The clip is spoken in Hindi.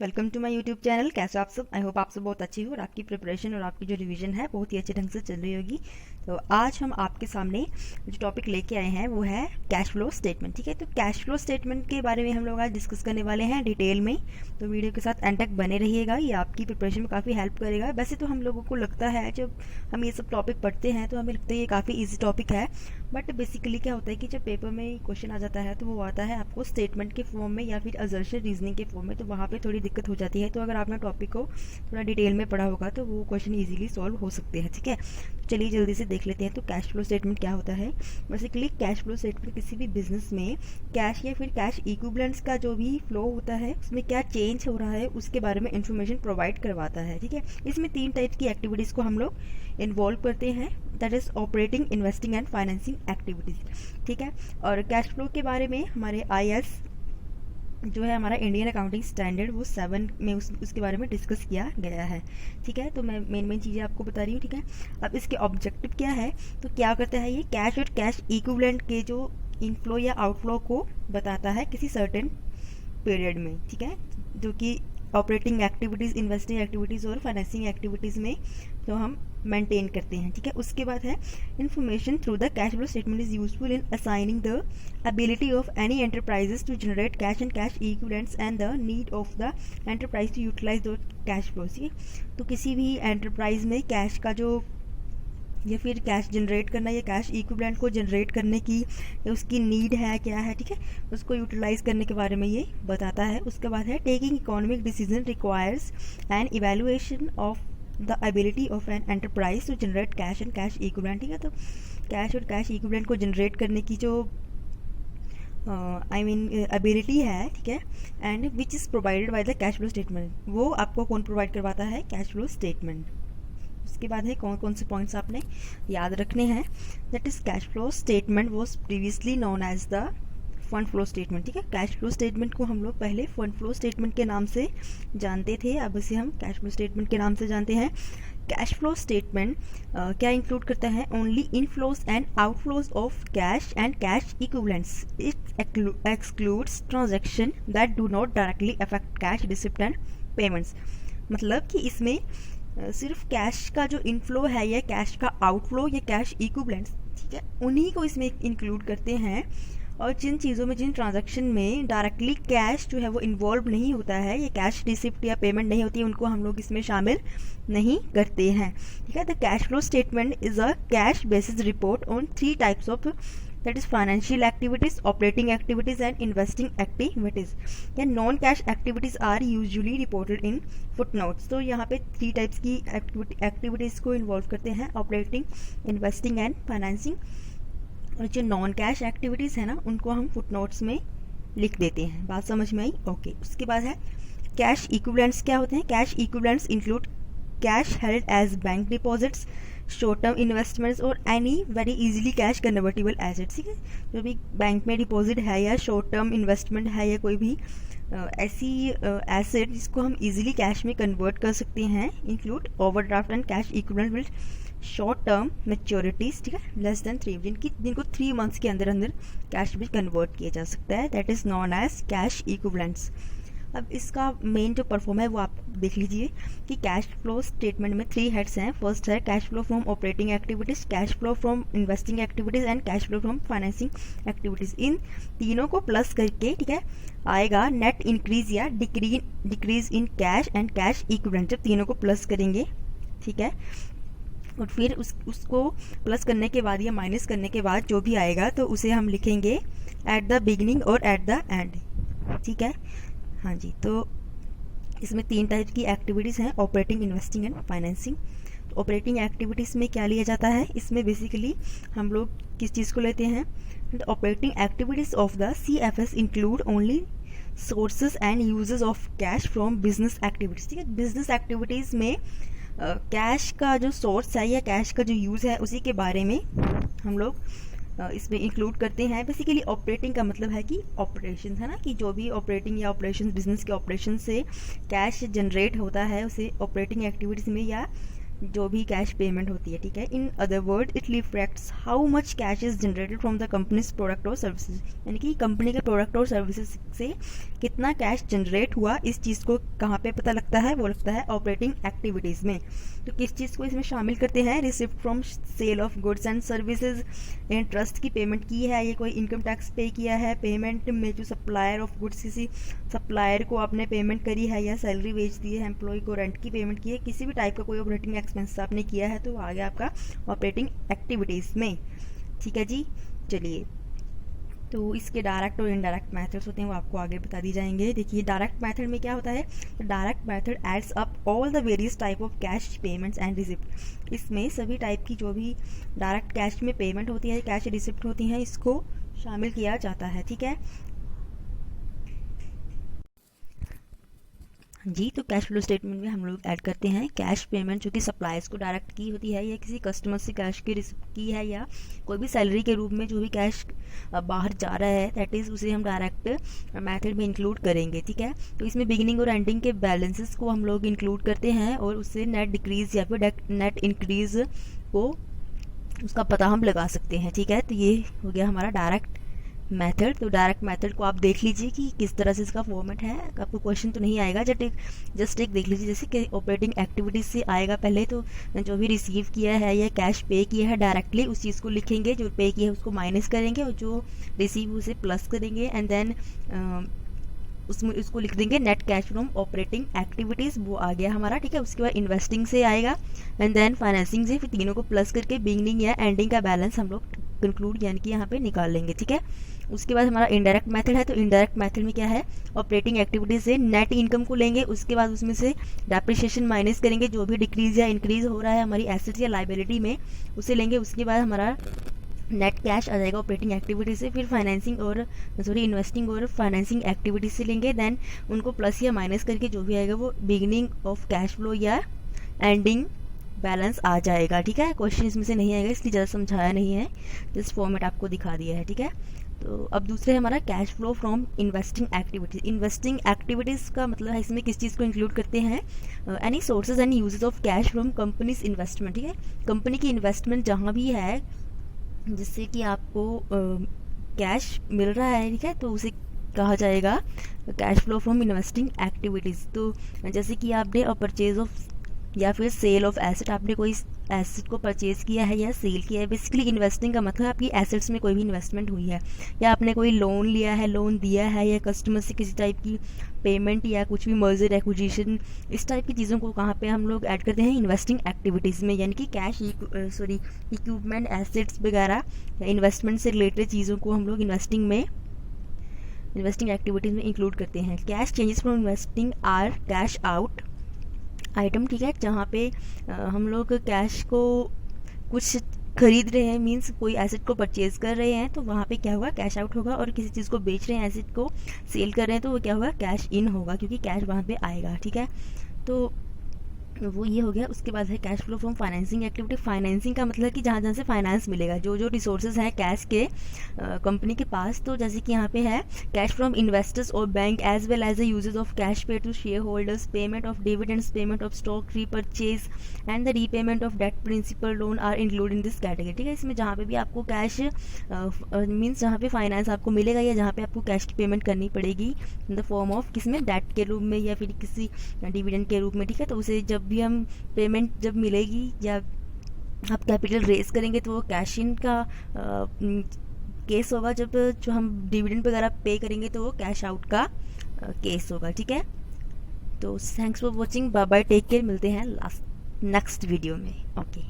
Welcome to my YouTube channel. कैसे आप सब? आई होप आप सब बहुत अच्छी हो और आपकी प्रिपरेशन और आपकी जो रिवीजन है बहुत ही अच्छे ढंग से चल रही होगी। तो आज हम आपके सामने जो टॉपिक लेके आए हैं वो है कैश फ्लो स्टेटमेंट। ठीक है, तो कैश फ्लो स्टेटमेंट के बारे में हम लोग आज डिस्कस करने वाले हैं डिटेल में। तो वीडियो के साथ एंड तक बने रहिएगा, ये आपकी प्रिपरेशन में काफ़ी हेल्प करेगा। वैसे तो हम लोगों को लगता है जब हम ये सब टॉपिक पढ़ते हैं तो हमें लगता है ये काफ़ी ईजी टॉपिक है, बट बेसिकली क्या होता है कि जब पेपर में क्वेश्चन आ जाता है तो वो आता है आपको स्टेटमेंट के फॉर्म में या फिर असर्शन रीजनिंग के फॉर्म में, तो वहाँ पे थोड़ी दिक्कत हो जाती है। तो अगर आपने टॉपिक को थोड़ा डिटेल में पढ़ा होगा तो वो क्वेश्चन इजीली सॉल्व हो सकते हैं। ठीक है, तो चलिए जल्दी से देख लेते हैं। तो कैश फ्लो स्टेटमेंट क्या होता है? बेसिकली कैश फ्लो स्टेटमेंट किसी भी बिजनेस में कैश या फिर कैश इक्विवेलेंट्स का जो भी फ्लो होता है उसमें क्या चेंज हो रहा है उसके बारे में इंफॉर्मेशन प्रोवाइड करवाता है। ठीक है, इसमें 3 टाइप्स की एक्टिविटीज़ को हम लोग इन्वॉल्व करते हैं, that is operating, investing and financing activities. ठीक है, और कैश फ्लो के बारे में हमारे IAS जो है हमारा इंडियन अकाउंटिंग स्टैंडर्ड वो 7 में उसके बारे में डिस्कस किया गया है। ठीक है, तो मैं मेन चीज़ें आपको बता रही हूँ। ठीक है, अब इसके ऑब्जेक्टिव क्या है? तो क्या करता है ये कैश और कैश इक्विवेलेंट के जो इनफ्लो या आउटफ्लो को बताता है किसी सर्टेन पीरियड में। ठीक है, जो कि ऑपरेटिंग एक्टिविटीज़, इन्वेस्टिंग एक्टिविटीज़ और फाइनेंसिंग एक्टिविटीज़ में जो हम मेंटेन करते हैं। ठीक है, उसके बाद है information through the cash flow statement is useful in assigning the ability of any enterprises to generate cash and cash equivalents and the need of the enterprise to utilise the cash flow. ठीक है, तो किसी भी एंटरप्राइज में कैश का जो या फिर कैश जनरेट करना या कैश इक्विवेलेंट को जनरेट करने की या उसकी नीड है क्या है, ठीक है, उसको यूटिलाइज करने के बारे में ये बताता है। उसके बाद है taking economic decision requires an evaluation of the ability of an enterprise to generate cash and cash equivalent. ठीक है, तो कैश और कैश इक्विवेलेंट को जनरेट करने की जो एबिलिटी है, ठीक है, and which is provided by the cash flow statement, वो आपको कौन प्रोवाइड करवाता है? Cash flow statement. उसके बाद है कौन कौन से पॉइंट्स आपने याद रखने हैं। That is cash flow statement was previously known as the fund flow statement. ठीक है, कैश फ्लो स्टेटमेंट को हम लोग पहले फंड फ्लो स्टेटमेंट के नाम से जानते थे, अब इसे हम कैश फ्लो स्टेटमेंट के नाम से जानते हैं। कैश फ्लो स्टेटमेंट क्या इंक्लूड करता है? Only inflows and outflows of cash and cash equivalents. It excludes transaction that do not directly affect cash receipt and payments. मतलब कि इसमें सिर्फ कैश का जो इनफ्लो है या कैश का आउटफ्लो या कैश इक्विवेलेंट्स, ठीक है, उन्हीं को इसमें इंक्लूड करते हैं। और जिन चीज़ों में, जिन ट्रांजैक्शन में डायरेक्टली कैश जो है वो इन्वॉल्व नहीं होता है या कैश रिसिप्ट या पेमेंट नहीं होती है, उनको हम लोग इसमें शामिल नहीं करते हैं। ठीक है, the cash flow statement is a cash basis report on 3 types of, that is financial activities, operating activities and investing activities. या non cash activities are usually reported in footnotes. तो यहाँ पे 3 टाइप्स की एक्टिविटीज़ को इन्वॉल्व करते हैं, ऑपरेटिंग, इन्वेस्टिंग एंड फाइनेंसिंग। और जो नॉन कैश एक्टिविटीज़ है ना उनको हम फुटनोट्स में लिख देते हैं। बात समझ में आई? ओके। उसके बाद है कैश इक्विवेलेंट्स। क्या होते हैं? Cash equivalents include cash held as bank deposits, short term investments और any very easily cash convertible assets. ठीक है, जो भी बैंक में डिपॉजिट है या शॉर्ट टर्म इन्वेस्टमेंट है या कोई भी ऐसी एसेट जिसको हम इजीली कैश में कन्वर्ट कर सकते हैं, include overdraft and cash equivalent with short term मैच्योरिटीज, ठीक है, लेस देन 3, जिनको 3 मंथ्स के अंदर अंदर कैश में कन्वर्ट किया जा सकता है। That is known as cash equivalents. अब इसका मेन जो परफॉर्म है वो आप देख लीजिए कि कैश फ्लो स्टेटमेंट में 3 हेड्स हैं। फर्स्ट है cash flow from operating activities, cash flow from investing activities and cash flow from financing activities. इन तीनों को प्लस करके, ठीक है, आएगा नेट इंक्रीज या decrease in cash and cash equivalent. जब तीनों को प्लस करेंगे, ठीक है, और फिर उसको प्लस करने के बाद या माइनस करने के बाद जो भी आएगा तो उसे हम लिखेंगे एट द बिगिनिंग और एट द एंड। ठीक है, हाँ जी। तो इसमें 3 टाइप की एक्टिविटीज़ हैं, ऑपरेटिंग, इन्वेस्टिंग एंड फाइनेंसिंग। तो ऑपरेटिंग एक्टिविटीज़ में क्या लिया जाता है? इसमें बेसिकली हम लोग किस चीज़ को लेते हैं? The operating activities of the CFS include only sources and uses of cash from business activities. ठीक है, बिजनेस एक्टिविटीज़ में कैश का जो सोर्स है या कैश का जो यूज़ है उसी के बारे में हम लोग इसमें इंक्लूड करते हैं। बेसिकली ऑपरेटिंग का मतलब है कि ऑपरेशन है ना, कि जो भी ऑपरेटिंग या ऑपरेशन, बिजनेस के ऑपरेशन से कैश जनरेट होता है उसे ऑपरेटिंग एक्टिविटीज़ में या जो भी कैश पेमेंट होती है, ठीक है। In other word it reflects how much cash is generated from the companies product और सर्विसेज, यानी कि कंपनी के प्रोडक्ट और सर्विसेज से कितना कैश जनरेट हुआ, इस चीज़ को कहाँ पे पता लगता है, वो लगता है ऑपरेटिंग एक्टिविटीज़ में। तो किस चीज़ को इसमें शामिल करते हैं, receipt from sale of goods and services, trust की पेमेंट की है, ये कोई इनकम टैक्स पे किया है, पेमेंट में जो सप्लायर ऑफ गुड्स, किसी सप्लायर को आपने पेमेंट करी है या सैलरी बेच दी है, एम्प्लॉय को रेंट की पेमेंट की है, किसी भी टाइप का कोई ऑपरेटिंग एक्सपेंस आपने किया है तो वो आ गया आपका ऑपरेटिंग एक्टिविटीज़ में, ठीक है जी। चलिए, तो इसके डायरेक्ट और इनडायरेक्ट मेथड्स होते हैं वो आपको आगे बता दी जाएंगे। देखिए डायरेक्ट मेथड में क्या होता है, direct method adds up all the various type of cash payments and receipt, इसमें सभी टाइप की जो भी डायरेक्ट कैश में पेमेंट होती है, कैश रिसिप्ट होती हैं, इसको शामिल किया जाता है, ठीक है जी। तो कैश फ्लो स्टेटमेंट में हम लोग ऐड करते हैं कैश पेमेंट जो कि सप्लायर्स को डायरेक्ट की होती है या किसी कस्टमर से कैश की रिसिप्ट की है या कोई भी सैलरी के रूप में जो भी कैश बाहर जा रहा है, दैट इज़ उसे हम डायरेक्ट मेथड में इंक्लूड करेंगे, ठीक है। तो इसमें बिगिनिंग और एंडिंग के बैलेंसेस को हम लोग इंक्लूड करते हैं और उससे नेट डिक्रीज या फिर नेट इंक्रीज को उसका पता हम लगा सकते हैं, ठीक है। तो ये हो गया हमारा डायरेक्ट मेथड। तो डायरेक्ट मेथड को आप देख लीजिए कि किस तरह से इसका फॉर्मेट है, आपको क्वेश्चन तो नहीं आएगा, जस्ट एक देख लीजिए, जैसे कि ऑपरेटिंग एक्टिविटीज से आएगा पहले तो जो भी रिसीव किया है या कैश पे किया है डायरेक्टली उस चीज़ को लिखेंगे, जो पे किया है उसको माइनस करेंगे और जो रिसीव उसे प्लस करेंगे, एंड देन उसमें उसको लिख देंगे net cash from operating activities, वो आ गया हमारा, ठीक है। उसके बाद इन्वेस्टिंग से आएगा एंड देन फाइनेंसिंग से, फिर तीनों को प्लस करके बिगिनिंग या एंडिंग का बैलेंस हम लोग कंक्लूड यानी कि यहाँ पे निकाल लेंगे, ठीक है। उसके बाद हमारा इनडायरेक्ट मेथड है, तो इनडायरेक्ट मेथड में क्या है, ऑपरेटिंग एक्टिविटीज से नेट इनकम को लेंगे, उसके बाद उसमें से डेप्रिसिएशन माइनस करेंगे, जो भी डिक्रीज या इंक्रीज हो रहा है हमारी एसेट या लाइबिलिटी में उसे लेंगे, उसके बाद हमारा नेट कैश आ जाएगा ऑपरेटिंग एक्टिविटी से, फिर फाइनेंसिंग और इन्वेस्टिंग और फाइनेंसिंग एक्टिविटीज से लेंगे, देन उनको प्लस या माइनस करके जो भी आएगा वो बिगिनिंग ऑफ कैश फ्लो या एंडिंग बैलेंस आ जाएगा, ठीक है। क्वेश्चन इसमें से नहीं आएगा इसलिए ज़्यादा समझाया नहीं है, जस्ट फॉर्मेट आपको दिखा दिया है, ठीक है। तो अब दूसरे हमारा cash flow from investing activities. Investing activities का मतलब है इसमें किस चीज़ को इंक्लूड करते हैं, any sources and usages of cash from companies investment, ठीक है। कंपनी की इन्वेस्टमेंट जहाँ भी है जिससे कि आपको कैश मिल रहा है, ठीक है, तो उसे कहा जाएगा cash flow from investing activities. तो जैसे कि आपने परचेज ऑफ या फिर सेल ऑफ एसेट, आपने कोई एसेट को परचेज किया है या सेल किया है, बेसिकली इन्वेस्टिंग का मतलब आपकी एसेट्स में कोई भी इन्वेस्टमेंट हुई है, या आपने कोई लोन लिया है, लोन दिया है, या कस्टमर से किसी टाइप की पेमेंट या कुछ भी मर्जर एक्विजिशन, इस टाइप की चीज़ों को कहाँ पे हम लोग ऐड करते हैं, इन्वेस्टिंग एक्टिविटीज़ में, यानी कि कैश इक्विपमेंट एसेट्स वगैरह या इन्वेस्टमेंट से रिलेटेड चीज़ों को हम लोग इन्वेस्टिंग एक्टिविटीज़ में इंक्लूड करते हैं। Cash changes from investing are cash out item, ठीक है, जहाँ पे हम लोग कैश को कुछ खरीद रहे हैं, मीन्स कोई एसेट को परचेज कर रहे हैं तो वहाँ पे क्या होगा, कैश आउट होगा, और किसी चीज़ को बेच रहे हैं, एसेट को सेल कर रहे हैं तो वो क्या होगा, कैश इन होगा, क्योंकि कैश वहाँ पे आएगा, ठीक है। तो वो ये हो गया। उसके बाद है cash flow from financing activity. Financing का मतलब कि जहाँ जहाँ से फाइनेंस मिलेगा, जो जो रिसोर्सेज हैं कैश के कंपनी के पास, तो जैसे कि यहाँ पे है कैश फ्रॉम इन्वेस्टर्स और bank as well as the uses of cash pay to share holders, payment of dividends, payment of stock repurchase and the repayment of debt principal loan are include in this category, ठीक है। इसमें जहाँ पे भी आपको कैश मीन्स जहाँ पे फाइनेंस आपको मिलेगा या जहाँ पे आपको कैश की पेमेंट करनी पड़ेगी इन द फॉर्म ऑफ किसमें, डेट के रूप में या फिर किसी डिविडेंड के रूप में, ठीक है, तो उसे जब भी हम पेमेंट जब मिलेगी या आप कैपिटल रेज करेंगे तो वो कैश इन का केस होगा, जब जो हम डिविडेंड वगैरह पे करेंगे तो वो कैश आउट का केस होगा, ठीक है। तो thanks for watching, bye bye, take care, मिलते हैं नेक्स्ट वीडियो में, ओके।